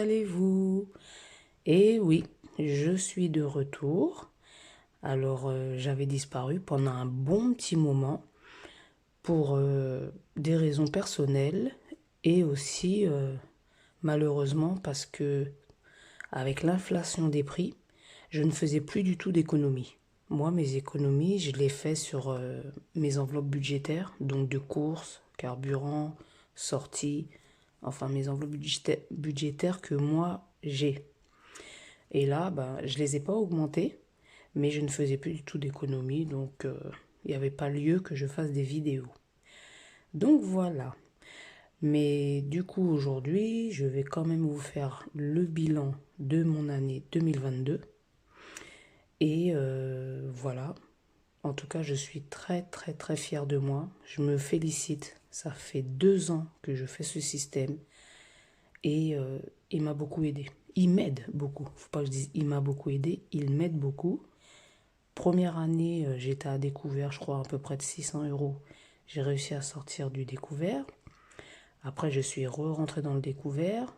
allez-vous? Et oui, je suis de retour. Alors, j'avais disparu pendant un bon petit moment pour des raisons personnelles et aussi malheureusement parce que avec l'inflation des prix, je ne faisais plus du tout d'économies. Moi, mes économies, je les fais sur mes enveloppes budgétaires, donc de courses, carburant, sorties, enfin mes enveloppes budgétaires que moi j'ai. Et là, ben, je les ai pas augmentées, mais je ne faisais plus du tout d'économies, donc il n'y avait pas lieu que je fasse des vidéos. Donc voilà. Mais du coup, aujourd'hui, je vais quand même vous faire le bilan de mon année 2022. Et voilà. En tout cas, je suis très très très fière de moi. Je me félicite. Ça fait 2 ans que je fais ce système et il m'a beaucoup aidé. Il m'aide beaucoup. Faut pas que je dise il m'a beaucoup aidé. Il m'aide beaucoup. Première année, j'étais à découvert, je crois, à peu près de 600 euros. J'ai réussi à sortir du découvert. Après, je suis re-rentré dans le découvert.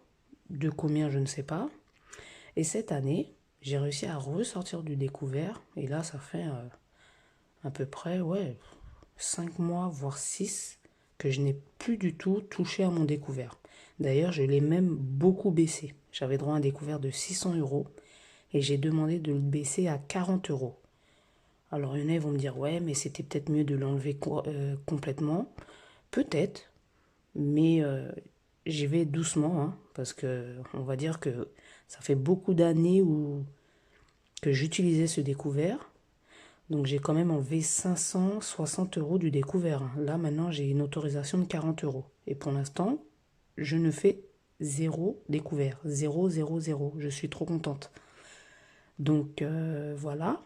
De combien, je ne sais pas. Et cette année, j'ai réussi à ressortir du découvert. Et là, ça fait à peu près, ouais, 5 mois, voire 6, que je n'ai plus du tout touché à mon découvert. D'ailleurs, je l'ai même beaucoup baissé. J'avais droit à un découvert de 600 euros et j'ai demandé de le baisser à 40 euros. Alors, il y en a, ils vont me dire, ouais, mais c'était peut-être mieux de l'enlever complètement. Peut-être, mais j'y vais doucement, hein, parce que on va dire que ça fait beaucoup d'années que j'utilisais ce découvert. Donc j'ai quand même enlevé 560 euros du découvert. Là maintenant j'ai une autorisation de 40 euros. Et pour l'instant, je ne fais zéro découvert. Zéro, zéro, zéro. Je suis trop contente. Donc voilà.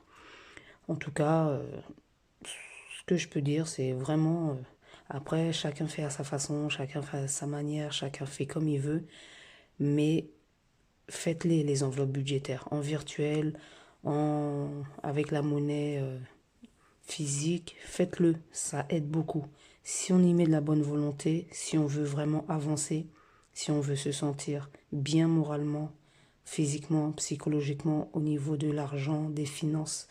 En tout cas, ce que je peux dire, c'est vraiment... après, chacun fait à sa façon, chacun fait à sa manière, chacun fait comme il veut. Mais faites-les, les enveloppes budgétaires, en virtuel, avec la monnaie physique, faites-le, ça aide beaucoup. Si on y met de la bonne volonté, si on veut vraiment avancer, si on veut se sentir bien moralement, physiquement, psychologiquement, au niveau de l'argent, des finances,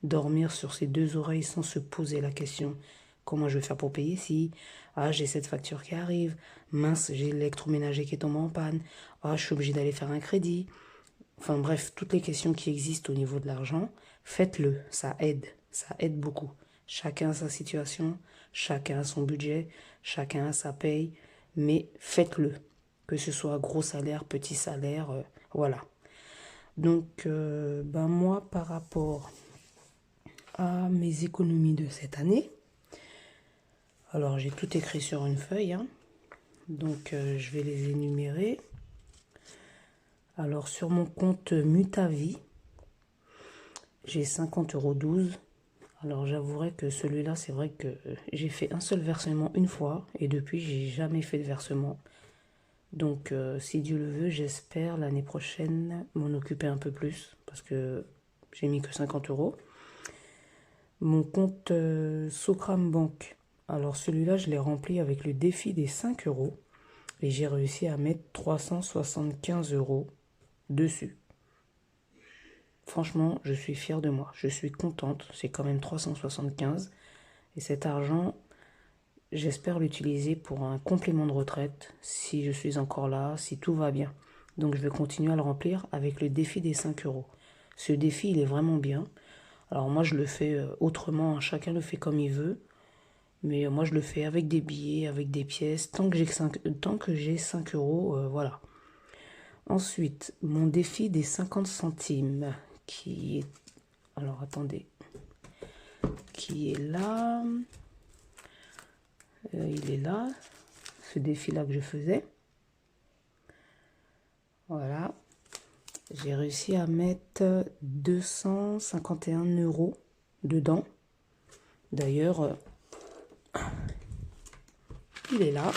dormir sur ses deux oreilles sans se poser la question, comment je vais faire pour payer si, ah, j'ai cette facture qui arrive, mince, j'ai l'électroménager qui est tombé en panne, ah, je suis obligé d'aller faire un crédit. Enfin bref, toutes les questions qui existent au niveau de l'argent, faites-le, ça aide beaucoup. Chacun a sa situation, chacun a son budget, chacun a sa paye, mais faites-le. Que ce soit gros salaire, petit salaire, voilà. Donc, ben moi, par rapport à mes économies de cette année, alors j'ai tout écrit sur une feuille, hein, donc je vais les énumérer. Alors sur mon compte Mutavi, j'ai 50,12 €. Alors j'avouerai que celui-là, c'est vrai que j'ai fait un seul versement une fois et depuis, j'ai jamais fait de versement. Donc si Dieu le veut, j'espère l'année prochaine m'en occuper un peu plus parce que j'ai mis que 50 euros. Mon compte Socram Bank, alors celui-là, je l'ai rempli avec le défi des 5 euros et j'ai réussi à mettre 375 euros dessus. Franchement, je suis fière de moi. Je suis contente. C'est quand même 375. Et cet argent, j'espère l'utiliser pour un complément de retraite, si je suis encore là, si tout va bien. Donc je vais continuer à le remplir avec le défi des 5 euros. Ce défi, il est vraiment bien. Alors moi, je le fais autrement. Hein. Chacun le fait comme il veut. Mais moi, je le fais avec des billets, avec des pièces. Tant que j'ai 5 euros, voilà. Ensuite, mon défi des 50 centimes, qui est... Alors, attendez. Qui est là. Il est là. Ce défi-là que je faisais. Voilà. J'ai réussi à mettre 251 euros dedans. D'ailleurs, il est là.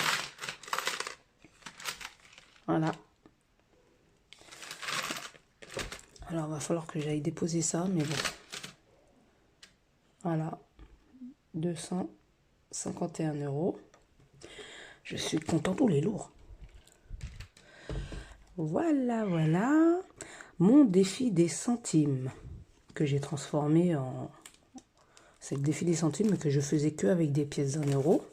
Voilà. Alors, il va falloir que j'aille déposer ça, mais bon. Voilà. 251 euros. Je suis contente. Oh, il est lourd. Voilà, voilà. Mon défi des centimes que j'ai transformé en... C'est le défi des centimes que je faisais que avec des pièces d'1 euro.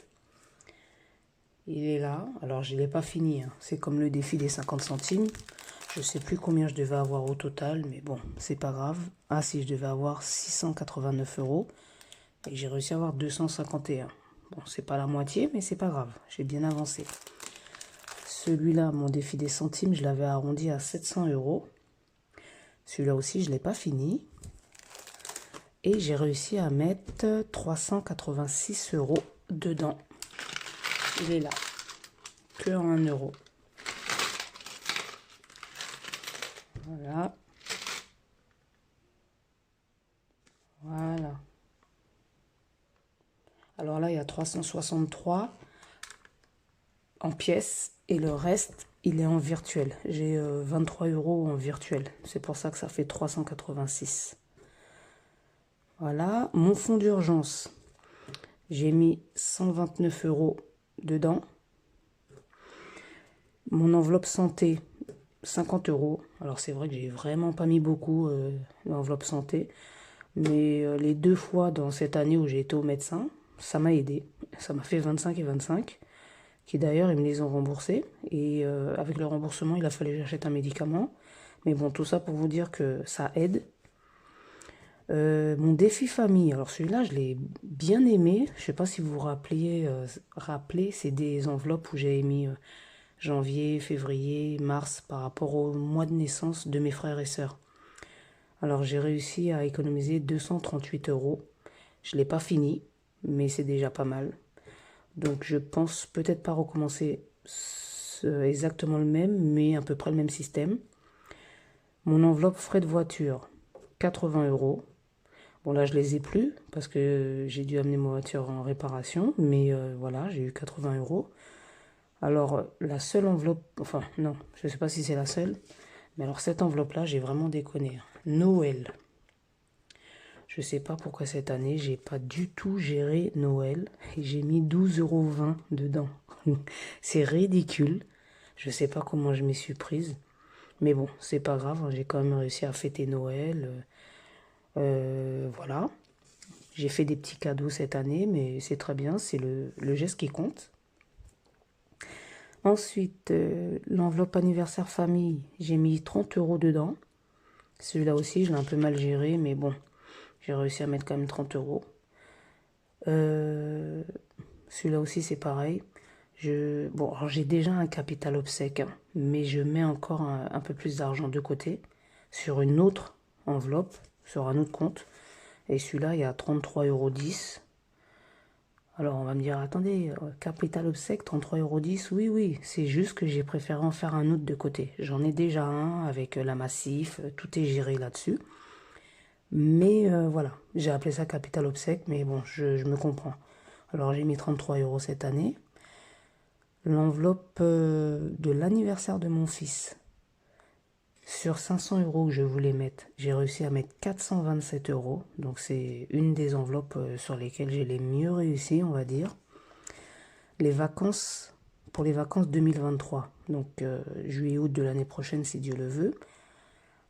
Il est là. Alors, je ne l'ai pas fini, hein. C'est comme le défi des 50 centimes. Je ne sais plus combien je devais avoir au total, mais bon, c'est pas grave. Ah, si, je devais avoir 689 euros. Et j'ai réussi à avoir 251. Bon, c'est pas la moitié, mais c'est pas grave. J'ai bien avancé. Celui-là, mon défi des centimes, je l'avais arrondi à 700 euros. Celui-là aussi, je ne l'ai pas fini. Et j'ai réussi à mettre 386 euros dedans. Il est là. Que en 1 euro. Voilà. Voilà. Alors là, il y a 363 en pièces et le reste, il est en virtuel. J'ai 23 euros en virtuel. C'est pour ça que ça fait 386. Voilà. Mon fonds d'urgence, j'ai mis 129 euros dedans. Mon enveloppe santé, 50 euros. Alors c'est vrai que j'ai vraiment pas mis beaucoup l'enveloppe santé. Mais les 2 fois dans cette année où j'ai été au médecin, ça m'a aidé. Ça m'a fait 25 et 25. Qui d'ailleurs, ils me les ont remboursés. Et avec le remboursement, il a fallu que j'achète un médicament. Mais bon, tout ça pour vous dire que ça aide. Mon défi famille, alors celui-là, je l'ai bien aimé. Je ne sais pas si vous vous rappelez, c'est des enveloppes où j'ai mis janvier, février, mars par rapport au mois de naissance de mes frères et sœurs. Alors j'ai réussi à économiser 238 euros. Je ne l'ai pas fini, mais c'est déjà pas mal. Donc je pense peut-être pas recommencer exactement le même, mais à peu près le même système. Mon enveloppe frais de voiture, 80 euros. Bon là je les ai plus parce que j'ai dû amener ma voiture en réparation, mais voilà, j'ai eu 80 euros. Alors la seule enveloppe, enfin non, je ne sais pas si c'est la seule, mais alors cette enveloppe-là, j'ai vraiment déconné. Noël. Je sais pas pourquoi cette année, j'ai pas du tout géré Noël et j'ai mis 12,20 € dedans. C'est ridicule. Je sais pas comment je m'y suis prise. Mais bon, c'est pas grave, j'ai quand même réussi à fêter Noël. Voilà. J'ai fait des petits cadeaux cette année, mais c'est très bien, c'est le geste qui compte. Ensuite, l'enveloppe anniversaire famille, j'ai mis 30 euros dedans. Celui-là aussi, je l'ai un peu mal géré, mais bon, j'ai réussi à mettre quand même 30 euros. Celui-là aussi, c'est pareil. Bon, alors j'ai déjà un capital obsèque, hein, mais je mets encore un peu plus d'argent de côté sur une autre enveloppe, sur un autre compte. Et celui-là, il y a 33,10 €. Alors, on va me dire, attendez, capital obsèque, 33,10 €. Oui, oui, c'est juste que j'ai préféré en faire un autre de côté. J'en ai déjà un avec la Massif, tout est géré là-dessus. Mais voilà, j'ai appelé ça capital obsèque, mais bon, je me comprends. Alors, j'ai mis 33 euros cette année. L'enveloppe de l'anniversaire de mon fils. Sur 500 euros que je voulais mettre, j'ai réussi à mettre 427 euros. Donc c'est une des enveloppes sur lesquelles j'ai les mieux réussi, on va dire. Les vacances, pour les vacances 2023, donc juillet-août de l'année prochaine si Dieu le veut.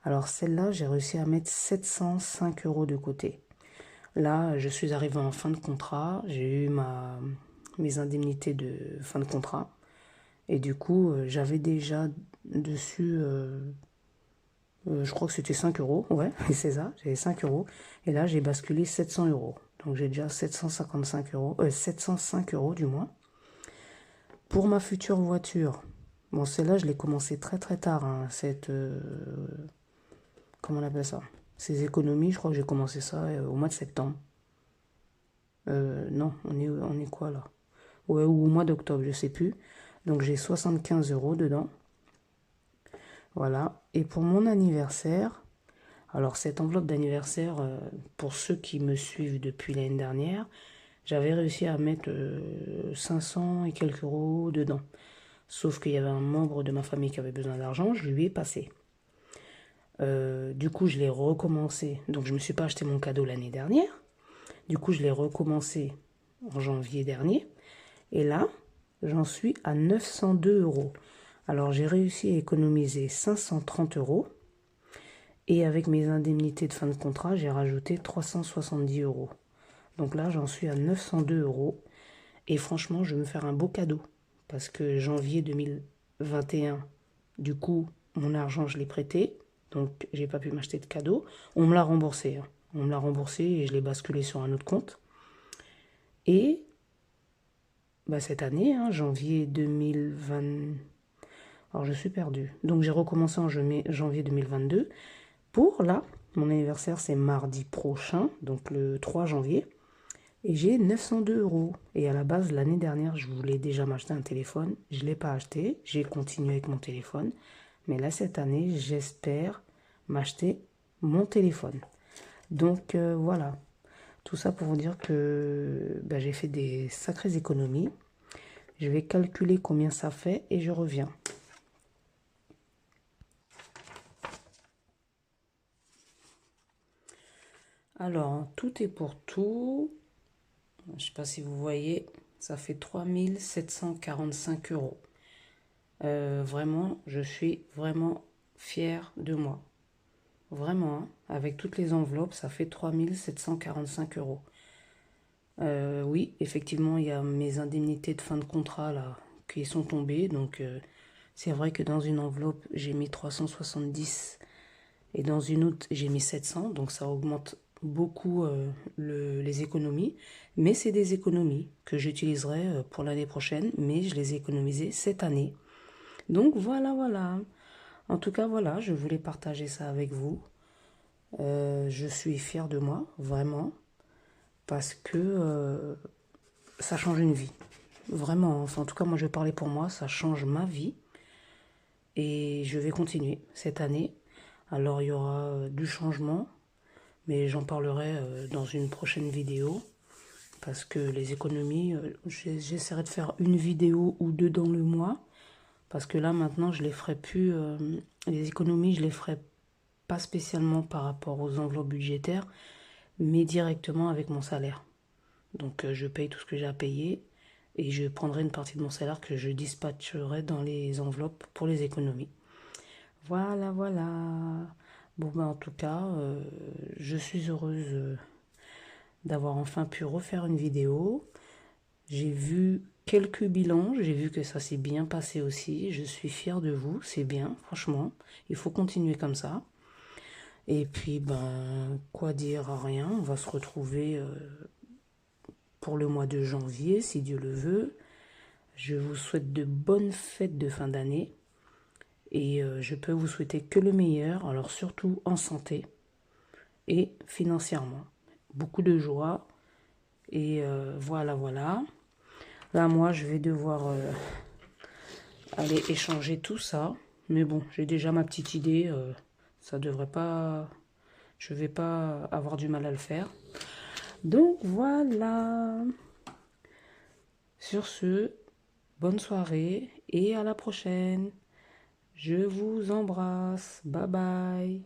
Alors celle-là, j'ai réussi à mettre 705 euros de côté. Là, je suis arrivée en fin de contrat, j'ai eu mes indemnités de fin de contrat. Et du coup, j'avais déjà dessus, je crois que c'était 5 euros, ouais, c'est ça, j'avais 5 euros. Et là, j'ai basculé 700 euros. Donc j'ai déjà 755 euros, 705 euros du moins. Pour ma future voiture, bon, celle-là, je l'ai commencé très très tard, hein, comment on appelle ça? Ces économies, je crois que j'ai commencé ça au mois de septembre. Non, on est quoi là? Ouais, ou au mois d'octobre, je sais plus. Donc j'ai 75 euros dedans. Voilà. Et pour mon anniversaire, alors cette enveloppe d'anniversaire, pour ceux qui me suivent depuis l'année dernière, j'avais réussi à mettre 500 et quelques euros dedans. Sauf qu'il y avait un membre de ma famille qui avait besoin d'argent, je lui ai passé. Du coup, je l'ai recommencé. Donc, je ne me suis pas acheté mon cadeau l'année dernière. Du coup, je l'ai recommencé en janvier dernier. Et là, j'en suis à 902 euros. Alors j'ai réussi à économiser 530 euros. Et avec mes indemnités de fin de contrat, j'ai rajouté 370 euros. Donc là, j'en suis à 902 euros. Et franchement, je vais me faire un beau cadeau. Parce que janvier 2021, du coup, mon argent, je l'ai prêté. Donc, j'ai pas pu m'acheter de cadeau. On me l'a remboursé, hein. On me l'a remboursé et je l'ai basculé sur un autre compte. Et bah, cette année, hein, janvier 2020... Alors, je suis perdue. Donc, j'ai recommencé en janvier 2022. Pour là, mon anniversaire, c'est mardi prochain, donc le 3 janvier. Et j'ai 902 euros. Et à la base, l'année dernière, je voulais déjà m'acheter un téléphone. Je ne l'ai pas acheté. J'ai continué avec mon téléphone. Mais là, cette année, j'espère m'acheter mon téléphone. Donc voilà. Tout ça pour vous dire que ben, j'ai fait des sacrées économies. Je vais calculer combien ça fait et je reviens. Alors, tout est pour tout. Je ne sais pas si vous voyez, ça fait 3745 euros. Vraiment, je suis vraiment fière de moi. Vraiment, hein. Avec toutes les enveloppes, ça fait 3745 euros. Oui, effectivement, il y a mes indemnités de fin de contrat là qui sont tombées. Donc, c'est vrai que dans une enveloppe, j'ai mis 370 et dans une autre, j'ai mis 700. Donc, ça augmente beaucoup les économies. Mais c'est des économies que j'utiliserai pour l'année prochaine. Mais je les ai économisées cette année. Donc, voilà, voilà. En tout cas, voilà, je voulais partager ça avec vous. Je suis fière de moi, vraiment, parce que ça change une vie. Vraiment, enfin, en tout cas, moi, je vais parler pour moi, ça change ma vie. Et je vais continuer cette année. Alors, il y aura du changement, mais j'en parlerai dans une prochaine vidéo. Parce que les économies, j'essaierai de faire une vidéo ou deux dans le mois. Parce que là, maintenant, je les ferai plus. Les économies, je les ferai pas spécialement par rapport aux enveloppes budgétaires, mais directement avec mon salaire. Donc je paye tout ce que j'ai à payer et je prendrai une partie de mon salaire que je dispatcherai dans les enveloppes pour les économies. Voilà, voilà. Bon, ben en tout cas, je suis heureuse d'avoir enfin pu refaire une vidéo. J'ai vu quelques bilans, j'ai vu que ça s'est bien passé aussi. Je suis fière de vous, c'est bien, franchement. Il faut continuer comme ça. Et puis, ben, quoi dire à rien, on va se retrouver pour le mois de janvier, si Dieu le veut. Je vous souhaite de bonnes fêtes de fin d'année. Et je peux vous souhaiter que le meilleur, alors surtout en santé et financièrement. Beaucoup de joie. Et voilà, voilà. Là, moi, je vais devoir aller échanger tout ça. Mais bon, j'ai déjà ma petite idée. Ça devrait pas... Je vais pas avoir du mal à le faire. Donc voilà. Sur ce, bonne soirée et à la prochaine. Je vous embrasse. Bye bye.